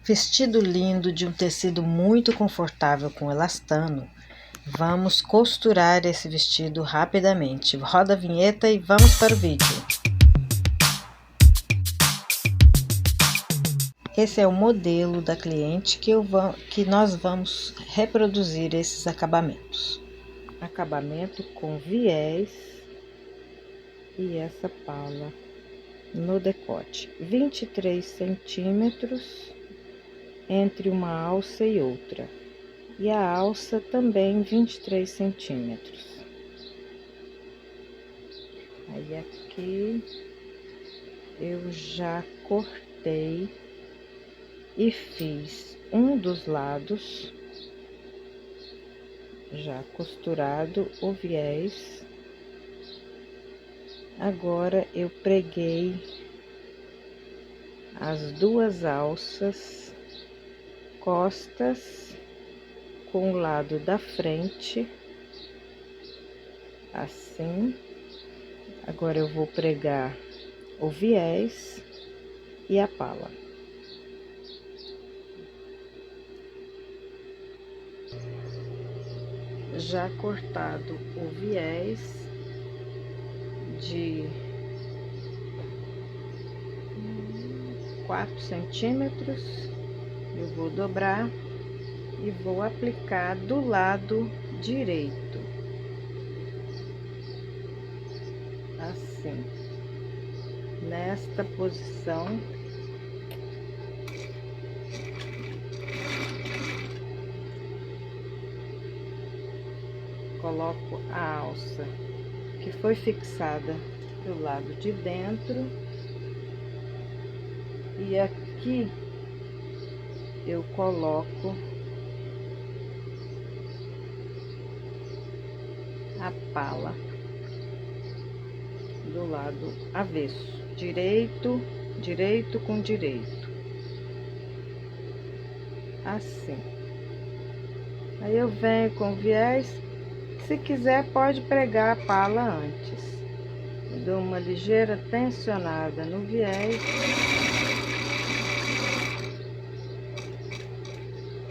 Vestido lindo de um tecido muito confortável com elastano. Vamos costurar esse vestido rapidamente. Roda a vinheta e vamos para o vídeo. Esse é o modelo da cliente que nós vamos reproduzir esses acabamentos. Acabamento com viés e essa pala no decote. 23 centímetros entre uma alça e outra. E a alça também 23 centímetros. Aí aqui eu já cortei e fiz um dos lados, já costurado o viés. Agora eu preguei as duas alças, costas com o lado da frente, assim. Agora eu vou pregar o viés e a pala. Já cortado o viés de 4 centímetros, eu vou dobrar e vou aplicar do lado direito, assim, nesta posição. Coloco a alça que foi fixada do lado de dentro e aqui eu coloco a pala do lado avesso, direito com direito, assim. Aí eu venho com viés. Se quiser, pode pregar a pala antes. Dou uma ligeira tensionada no viés.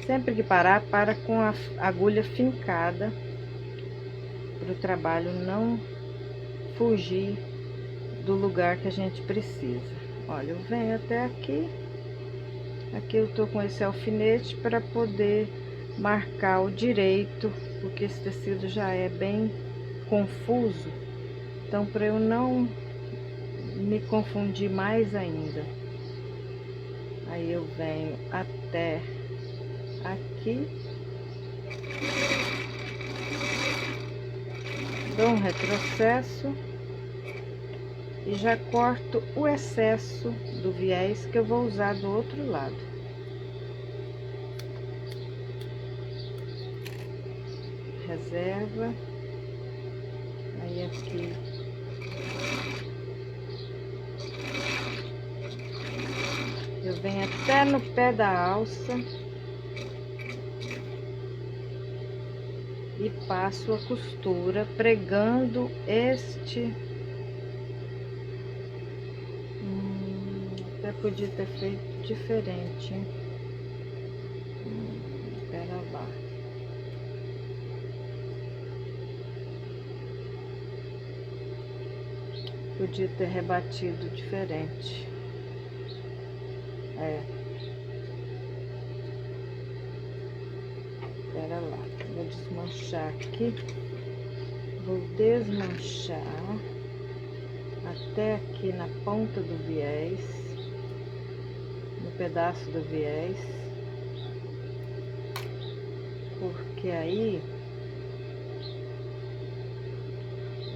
Sempre que parar, para com a agulha fincada, para o trabalho não fugir do lugar que a gente precisa. Olha, eu venho até aqui. Aqui eu tô com esse alfinete para poder marcar o direito, porque esse tecido já é bem confuso. Então, para eu não me confundir mais ainda, aí eu venho até aqui, dou um retrocesso e já corto o excesso do viés que eu vou usar do outro lado. Reserva. Aí aqui eu venho até no pé da alça e passo a costura pregando este. Até podia ter feito diferente, hein? Pera lá. Podia ter rebatido diferente. Pera lá, vou desmanchar aqui. Vou desmanchar até aqui na ponta do viés, no pedaço do viés, porque aí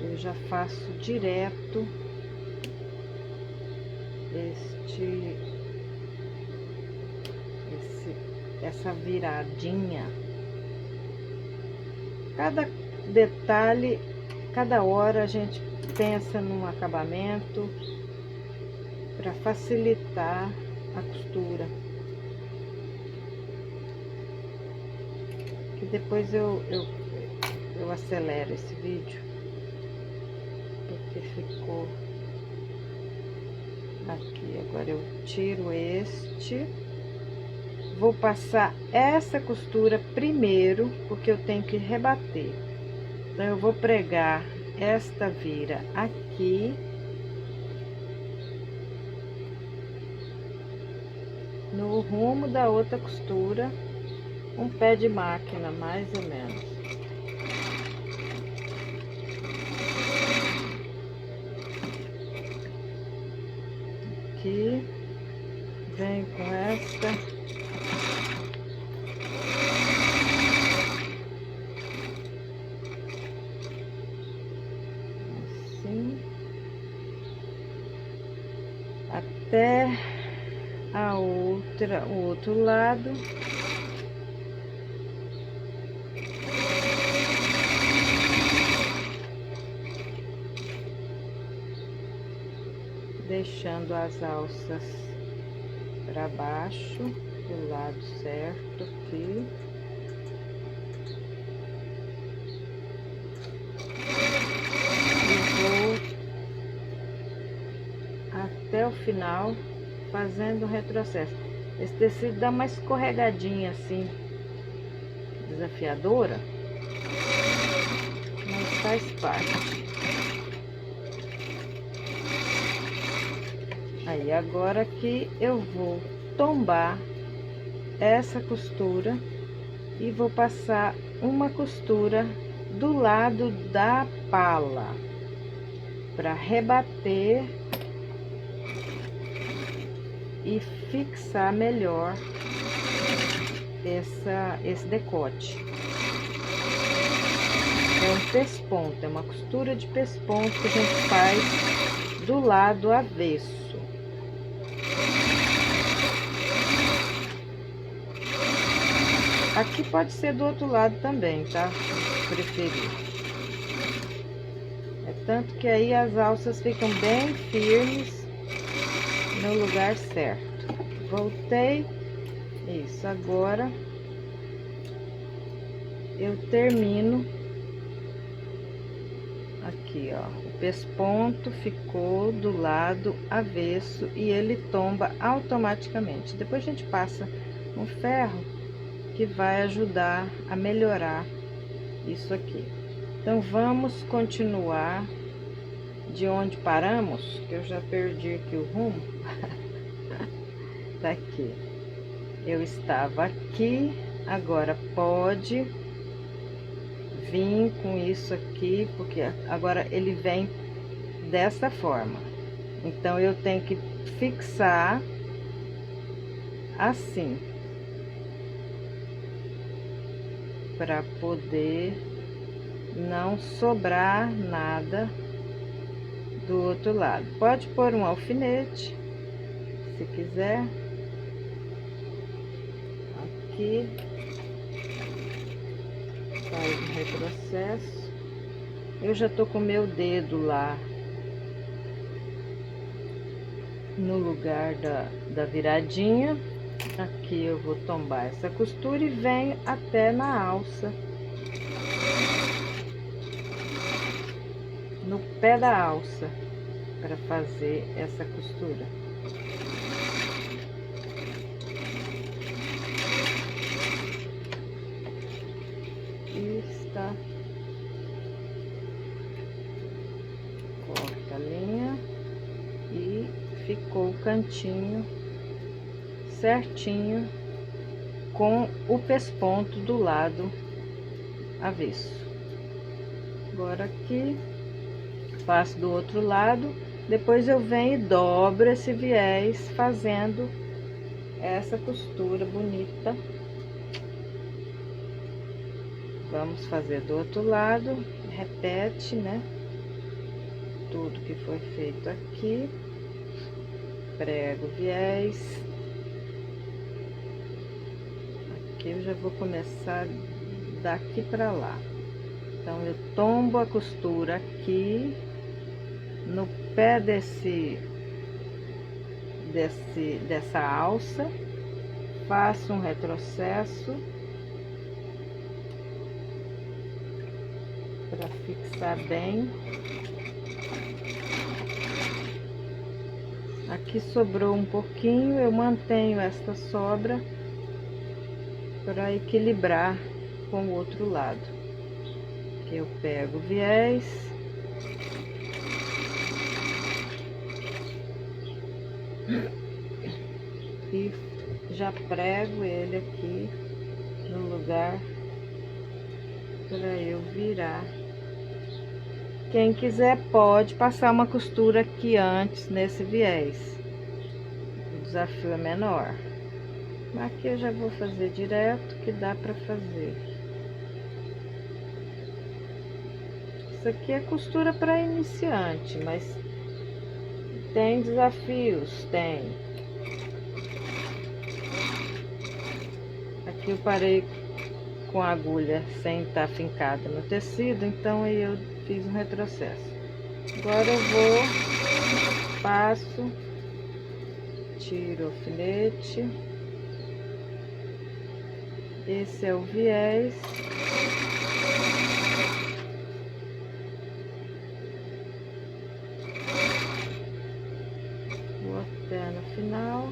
eu já faço direto essa viradinha. Cada detalhe, cada hora a gente pensa num acabamento para facilitar a costura. Que depois eu acelero esse vídeo, porque ficou aqui. Agora eu tiro este vou passar essa costura primeiro, porque eu tenho que rebater. Então, eu vou pregar esta vira aqui. No rumo da outra costura, um pé de máquina, mais ou menos. Aqui, vem com esta. Assim. Até o outro lado. Deixando as alças para baixo, do lado certo aqui. E vou até o final fazendo um retrocesso. Esse tecido dá uma escorregadinha assim, desafiadora, mas faz parte. Aí, agora aqui eu vou tombar essa costura e vou passar uma costura do lado da pala para rebater e fixar melhor esse decote. É um pesponto, é uma costura de pesponto que a gente faz do lado avesso. Aqui pode ser do outro lado também, tá? Se preferir. É tanto que aí as alças ficam bem firmes no lugar certo. Voltei. Isso, agora eu termino aqui, ó. O pesponto ficou do lado avesso e ele tomba automaticamente. Depois a gente passa um ferro que vai ajudar a melhorar isso aqui. Então, vamos continuar de onde paramos, que eu já perdi aqui o rumo. Tá aqui. Eu estava aqui, agora pode vir com isso aqui, porque agora ele vem dessa forma. Então, eu tenho que fixar assim, para poder não sobrar nada do outro lado. Pode pôr um alfinete, se quiser. Aqui, faz um retrocesso. Eu já tô com meu dedo lá no lugar da viradinha. Aqui eu vou tombar essa costura e venho até na alça, no pé da alça, para fazer essa costura. E está. Corta a linha e ficou o cantinho certinho com o pesponto do lado avesso. Agora aqui faço do outro lado, depois eu venho e dobro esse viés fazendo essa costura bonita. Vamos fazer do outro lado, repete, né, tudo que foi feito aqui, prego o viés. Aqui eu já vou começar daqui para lá. Então, eu tombo a costura aqui, no pé dessa alça, faço um retrocesso para fixar bem. Aqui sobrou um pouquinho, eu mantenho esta sobra para equilibrar com o outro lado. Aqui eu pego o viés e já prego ele aqui no lugar para eu virar. Quem quiser pode passar uma costura aqui antes nesse viés, o desafio é menor. Mas aqui eu já vou fazer direto, que dá para fazer. Isso aqui é costura para iniciante, mas tem desafios, tem. Aqui eu parei com a agulha sem estar fincada no tecido, então aí eu fiz um retrocesso. Agora eu vou, passo, tiro o alfinete. Esse é o viés. Vou até no final.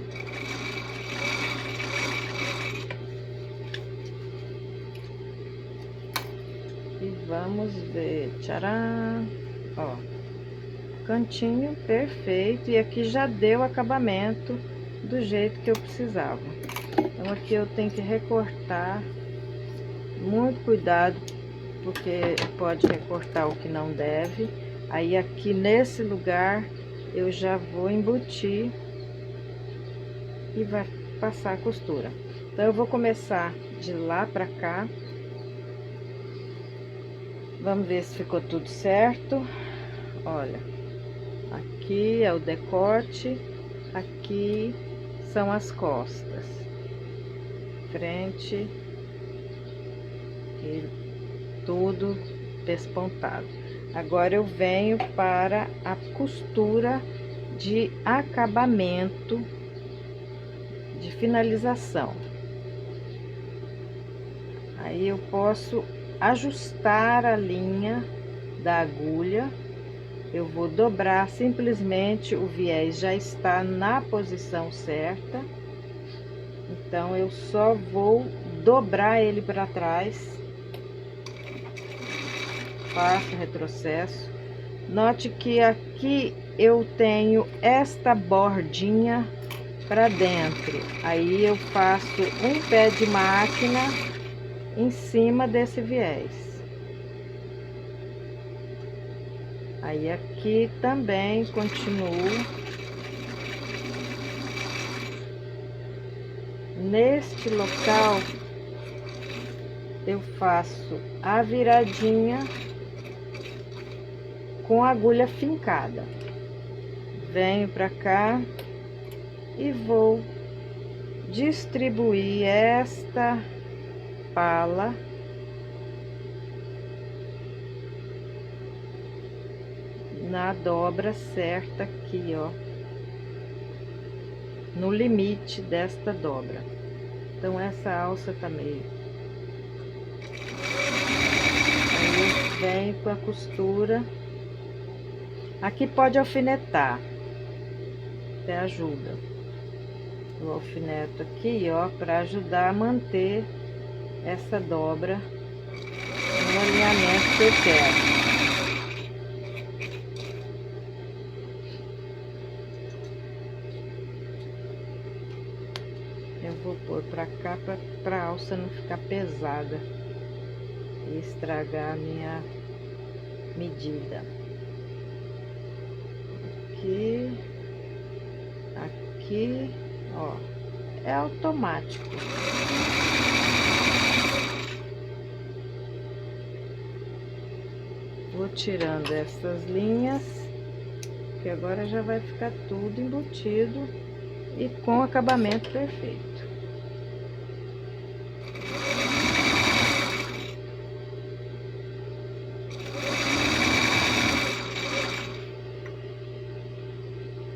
E vamos ver. Tcharam! Ó, cantinho perfeito. E aqui já deu acabamento do jeito que eu precisava. Então aqui eu tenho que recortar, muito cuidado, porque pode recortar o que não deve. Aí aqui nesse lugar eu já vou embutir e vai passar a costura. Então eu vou começar de lá pra cá. Vamos ver se ficou tudo certo. Olha, aqui é o decote, aqui são as costas, frente e tudo despontado. Agora eu venho para a costura de acabamento, de finalização. Aí eu posso ajustar a linha da agulha. Eu vou dobrar, simplesmente o viés já está na posição certa. Então eu só vou dobrar ele para trás. Faço retrocesso. Note que aqui eu tenho esta bordinha para dentro. Aí eu faço um pé de máquina em cima desse viés. Aí aqui também continuo neste local. Eu faço a viradinha com a agulha fincada. Venho para cá e vou distribuir esta pala na dobra certa aqui, ó, no limite desta dobra. Então essa alça tá meio, aí vem com a costura. Aqui pode alfinetar, até ajuda. Eu alfineto aqui, ó, para ajudar a manter essa dobra no alinhamento que eu quero. Eu vou pôr pra cá pra alça não ficar pesada e estragar a minha medida. Aqui, aqui, ó, é automático. Vou tirando essas linhas, que agora já vai ficar tudo embutido e com acabamento perfeito.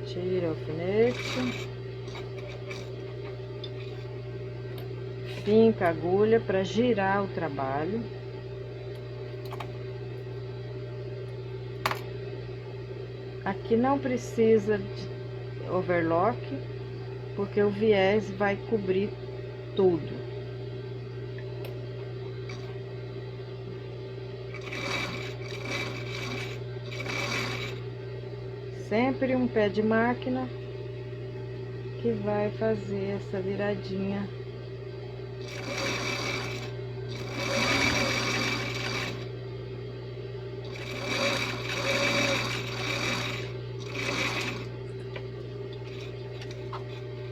Tira o alfinete, finca a agulha para girar o trabalho. Aqui não precisa de overlock, porque o viés vai cobrir tudo. sempre um pé de máquina que vai fazer essa viradinha.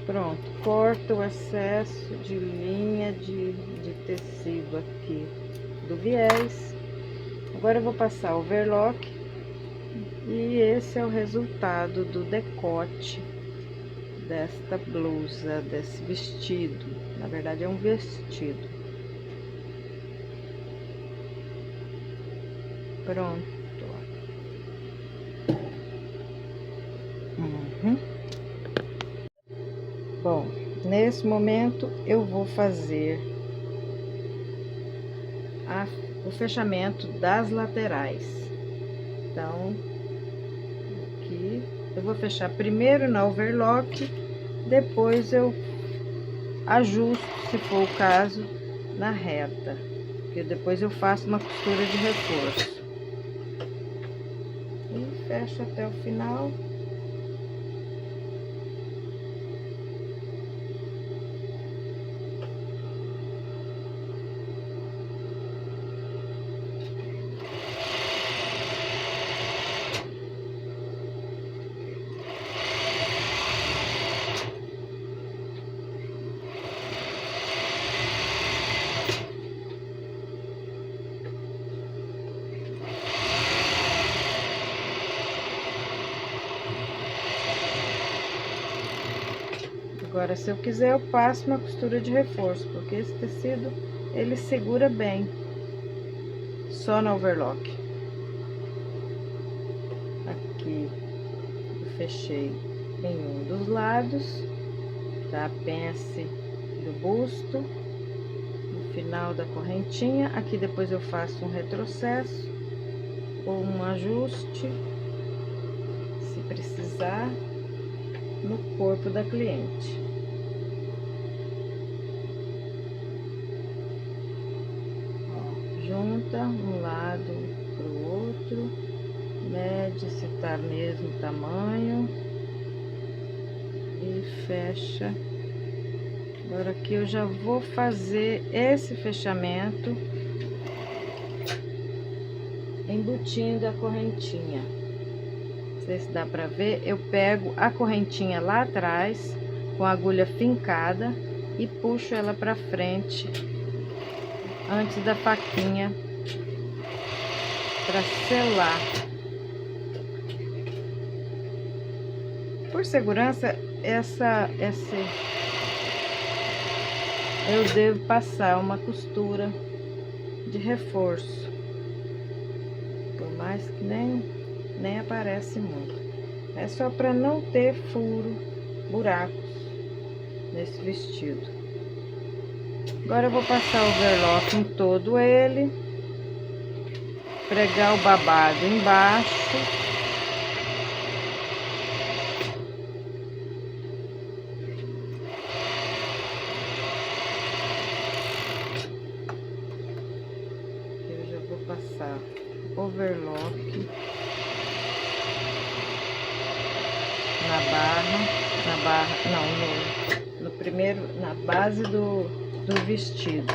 Pronto, corto o excesso de linha de tecido aqui do viés. Agora eu vou passar o overlock e esse é o resultado do decote desta blusa, desse vestido. Na verdade é um vestido. Pronto. Bom, nesse momento eu vou fazer o fechamento das laterais. Então, aqui eu vou fechar primeiro na overlock, depois eu ajusto, se for o caso, na reta, porque depois eu faço uma costura de reforço e fecho até o final. Agora, se eu quiser, eu passo uma costura de reforço, porque esse tecido, ele segura bem, só na overlock. Aqui, eu fechei em um dos lados, da pence do busto, no final da correntinha. Aqui depois eu faço um retrocesso, ou um ajuste, se precisar, no corpo da cliente. Junta um lado pro outro, mede se tá mesmo tamanho e fecha. Agora aqui eu já vou fazer esse fechamento embutindo a correntinha. Não sei se dá pra ver, eu pego a correntinha lá atrás com a agulha fincada e puxo ela pra frente antes da faquinha para selar. Por segurança, eu devo passar uma costura de reforço, por mais que nem aparece muito. É só para não ter furo, buracos nesse vestido. Agora eu vou passar o overlock em todo ele, pregar o babado embaixo. Eu já vou passar overlock na base do vestido,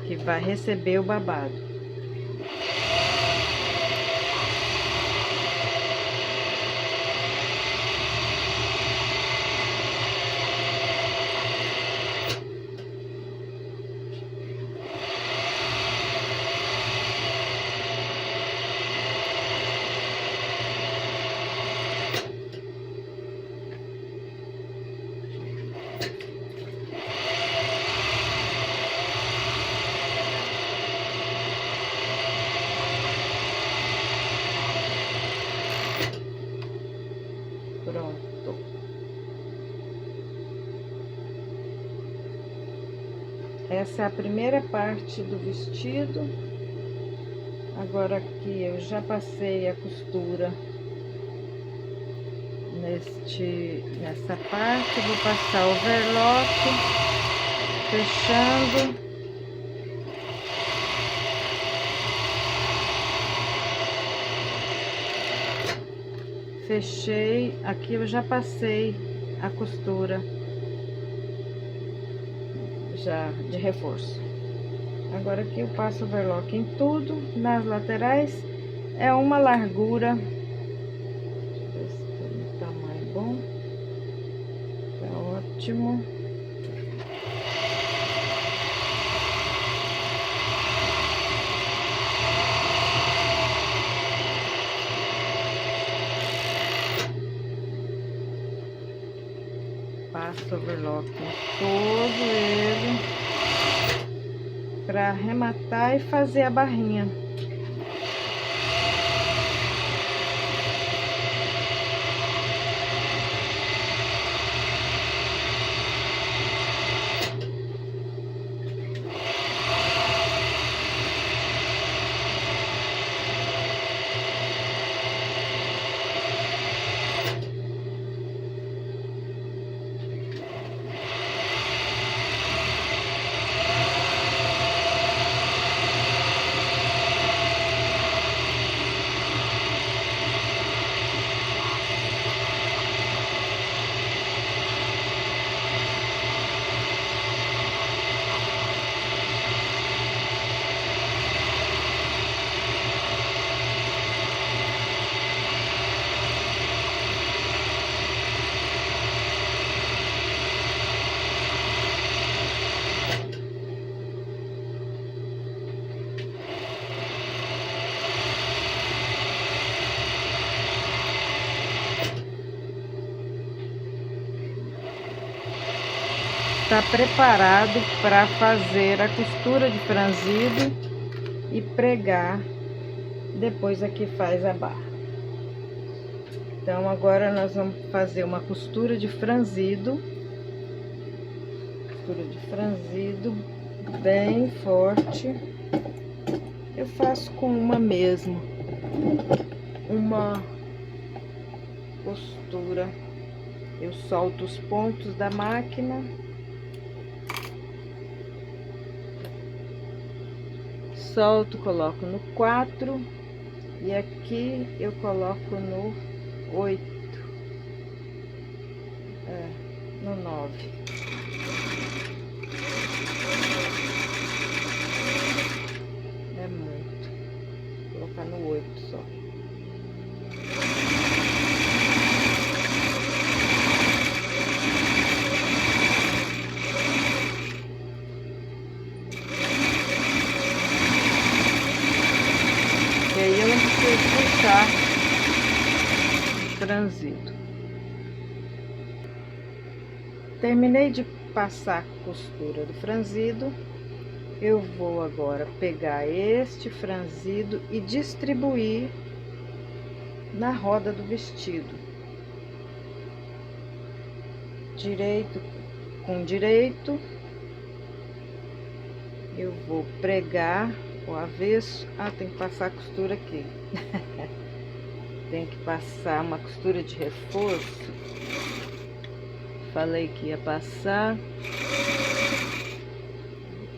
que vai receber o babado. Pronto. Essa é a primeira parte do vestido. Agora aqui eu já passei a costura nessa parte, vou passar overlock, fechando. fechei, aqui eu já passei a costura já de reforço. Agora aqui eu passo overlock em tudo, nas laterais é uma largura, deixa eu ver se tem um tamanho bom, tá ótimo. Passo overlock em todo ele para arrematar e fazer a barrinha. Está preparado para fazer a costura de franzido e pregar, depois aqui faz a barra. Então agora nós vamos fazer uma costura de franzido bem forte. Eu faço com uma mesmo, uma costura, eu solto os pontos da máquina, solto, coloco no 4 e aqui eu coloco no 8, no 9. É muito, vou colocar no 8 só. E aí eu não preciso puxar franzido. Terminei de passar a costura do franzido, eu vou agora pegar este franzido e distribuir na roda do vestido. Direito com direito, eu vou pregar o avesso. Ah, tem que passar a costura aqui. Tem que passar uma costura de reforço. Falei que ia passar.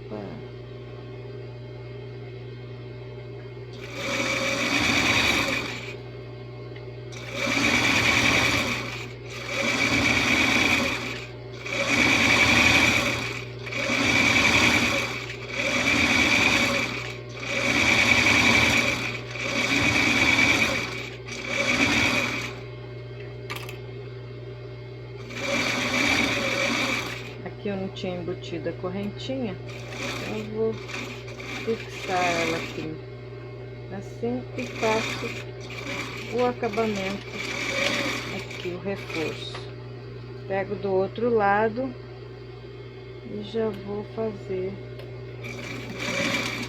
Opa. Aqui eu não tinha embutido a correntinha, então eu vou fixar ela aqui assim e faço o acabamento aqui, o reforço. Pego do outro lado e já vou fazer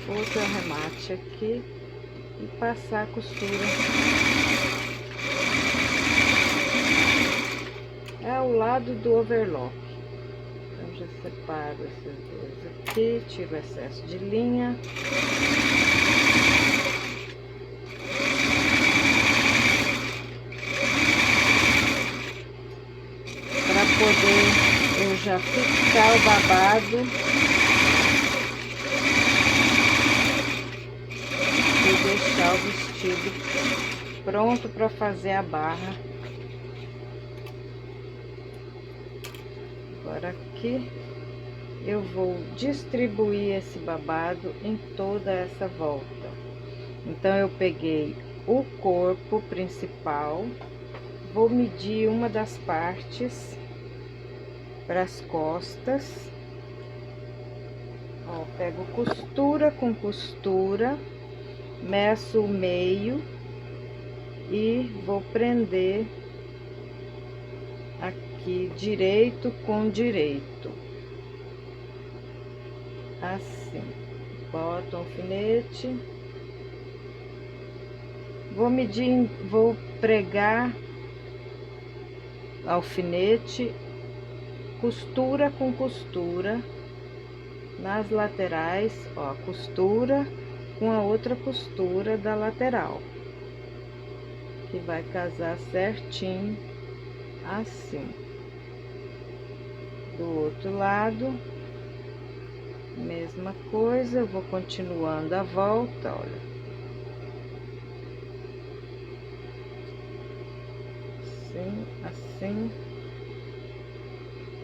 outro arremate aqui e passar a costura. É ao lado do overlock. Então já separo esses dois aqui, tiro o excesso de linha. Para poder eu já fixar o babado e deixar o vestido pronto para fazer a barra Agora aqui eu vou distribuir esse babado em toda essa volta. Então eu peguei o corpo principal, vou medir uma das partes para as costas. Ó, pego costura com costura, meço o meio e vou prender aqui direito com direito, assim. Boto o alfinete, vou medir, vou pregar alfinete, costura com costura nas laterais, ó, costura com a outra costura da lateral, que vai casar certinho assim. Do outro lado, mesma coisa, eu vou continuando a volta, olha. Assim, assim.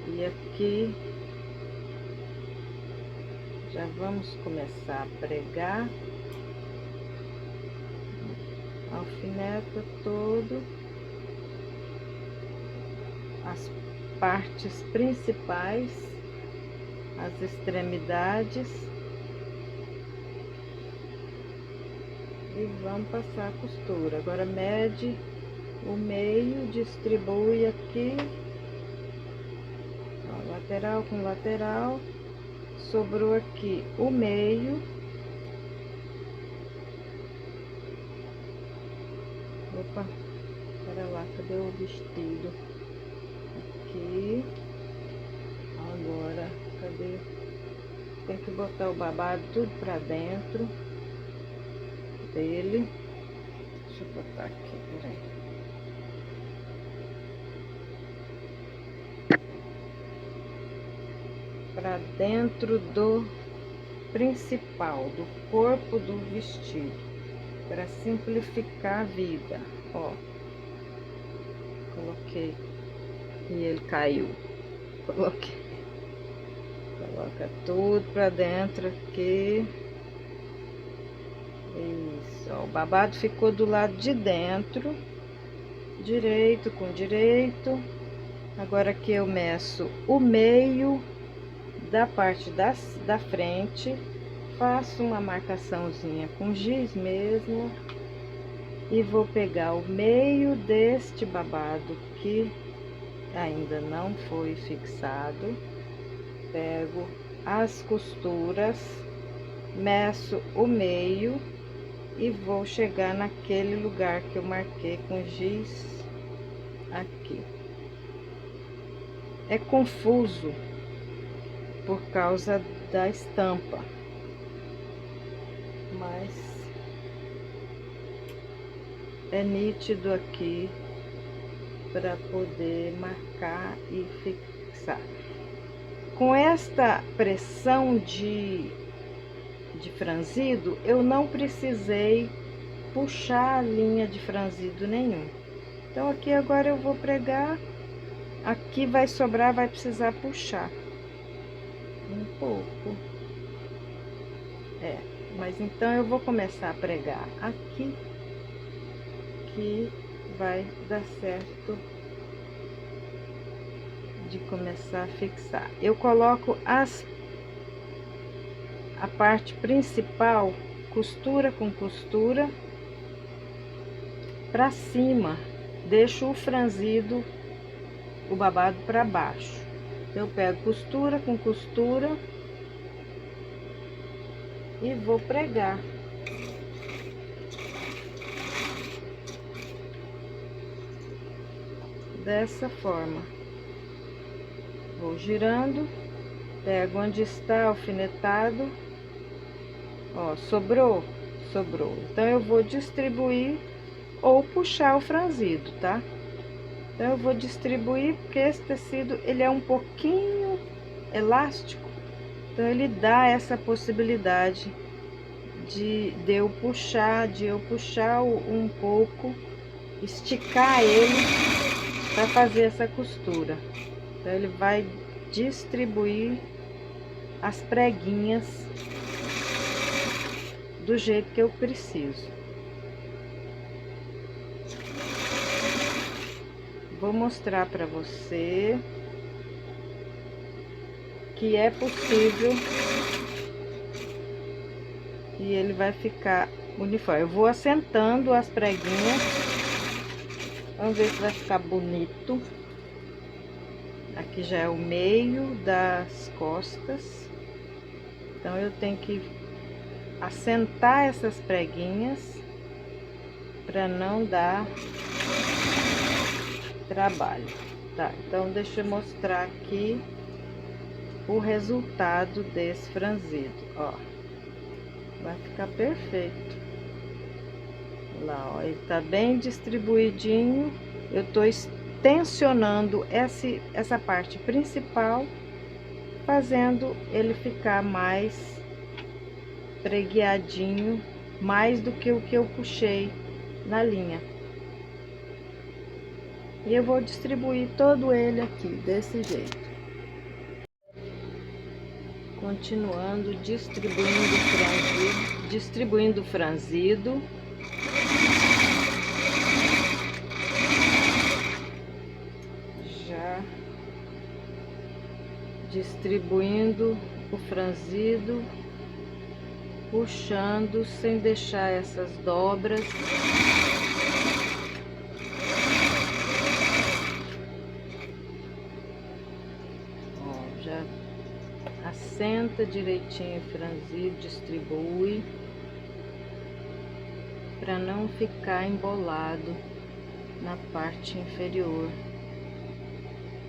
E aqui já vamos começar a pregar, alfineta todo as partes principais, as extremidades, e vamos passar a costura. Agora mede o meio, distribui aqui, ó, lateral com lateral. Sobrou aqui o meio, opa, pera lá, cadê o vestido? Aqui, agora, cadê? Tem que botar o babado tudo pra dentro dele. Deixa eu botar aqui, peraí. Para dentro do principal, do corpo do vestido, para simplificar a vida, ó. Coloquei e ele caiu. Coloquei. Coloca tudo para dentro aqui. Isso, ó, o babado ficou do lado de dentro, direito com direito. Agora aqui eu meço o meio da parte da frente, faço uma marcaçãozinha com giz mesmo e vou pegar o meio deste babado que ainda não foi fixado, pego as costuras, meço o meio e vou chegar naquele lugar que eu marquei com giz aqui. É confuso por causa da estampa, mas é nítido aqui para poder marcar e fixar. Com esta pressão de franzido, eu não precisei puxar a linha de franzido nenhum. Então aqui agora eu vou pregar, aqui vai sobrar, vai precisar puxar um pouco, mas então eu vou começar a pregar aqui, que vai dar certo de começar a fixar. Eu coloco a parte principal, costura com costura, para cima, deixo o franzido, o babado para baixo. Eu pego costura com costura e vou pregar. Dessa forma. Vou girando, pego onde está alfinetado, ó, sobrou? Sobrou. Então, eu vou distribuir ou puxar o franzido, tá? Então, eu vou distribuir, porque esse tecido, ele é um pouquinho elástico, então ele dá essa possibilidade de eu puxar um pouco, esticar ele para fazer essa costura. Então ele vai distribuir as preguinhas do jeito que eu preciso. Vou mostrar para você que é possível e ele vai ficar uniforme. Eu vou assentando as preguinhas. Vamos ver se vai ficar bonito. Aqui já é o meio das costas. Então eu tenho que assentar essas preguinhas para não dar trabalho, tá? Então deixa eu mostrar aqui o resultado desse franzido, ó. Vai ficar perfeito. Lá, ó, ele tá bem distribuidinho. Eu tô tensionando essa parte principal, fazendo ele ficar mais pregueadinho, mais do que o que eu puxei na linha. E eu vou distribuir todo ele aqui, desse jeito. Continuando distribuindo o franzido. Já distribuindo o franzido, puxando sem deixar essas dobras. Ó, já assenta direitinho o franzido, distribui para não ficar embolado na parte inferior,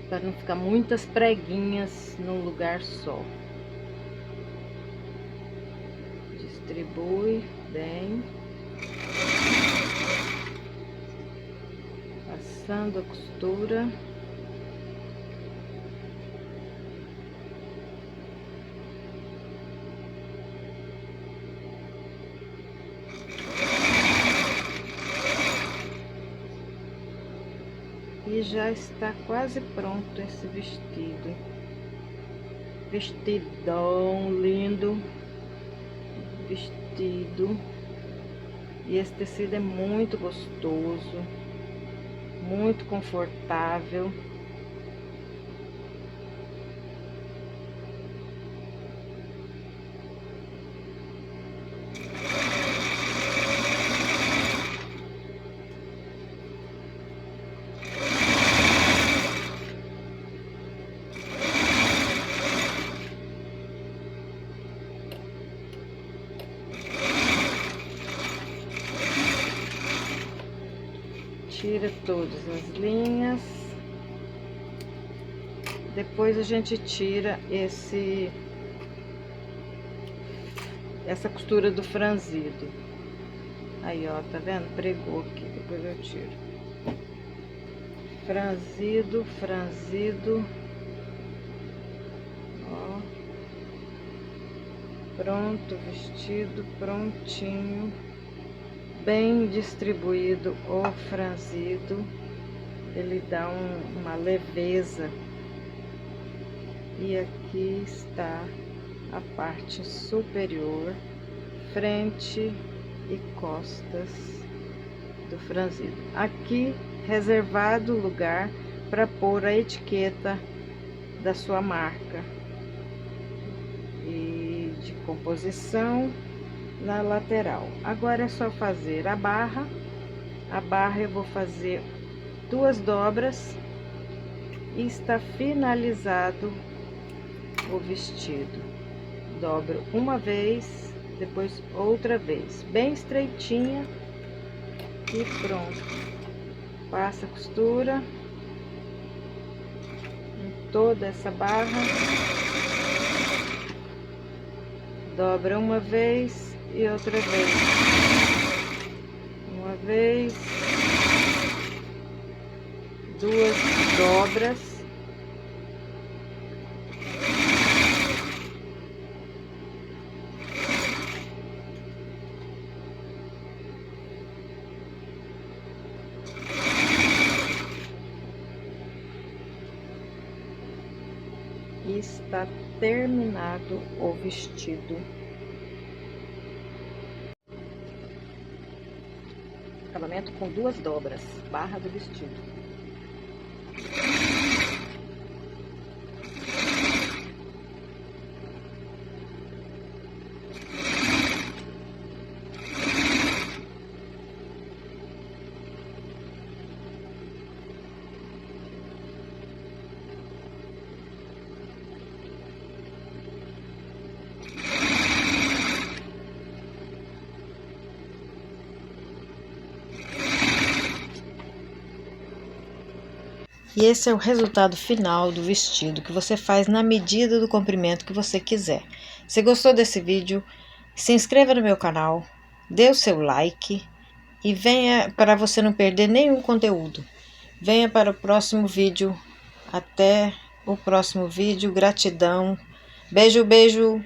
para não ficar muitas preguinhas num lugar só. Distribui bem, passando a costura. E já está quase pronto esse vestido. Vestidão lindo. Vestido. E esse tecido é muito gostoso, muito confortável. Tira todas as linhas. Depois a gente tira essa costura do franzido. Aí, ó, tá vendo? Pregou aqui, depois eu tiro. Franzido, franzido. Ó. Pronto, vestido prontinho. Bem distribuído o franzido, ele dá uma leveza. E aqui está a parte superior, frente e costas do franzido. Aqui reservado o lugar para pôr a etiqueta da sua marca e de composição na lateral. Agora é só fazer a barra. A barra eu vou fazer 2 dobras e está finalizado o vestido. Dobro uma vez, depois outra vez, bem estreitinha e pronto. Passa a costura em toda essa barra, dobra uma vez e outra vez, uma vez, 2 dobras, está terminado o vestido. Acabamento com 2 dobras, barra do vestido. E esse é o resultado final do vestido, que você faz na medida do comprimento que você quiser. Se gostou desse vídeo, se inscreva no meu canal, dê o seu like e venha para você não perder nenhum conteúdo. Venha para o próximo vídeo. Até o próximo vídeo. Gratidão. Beijo, beijo.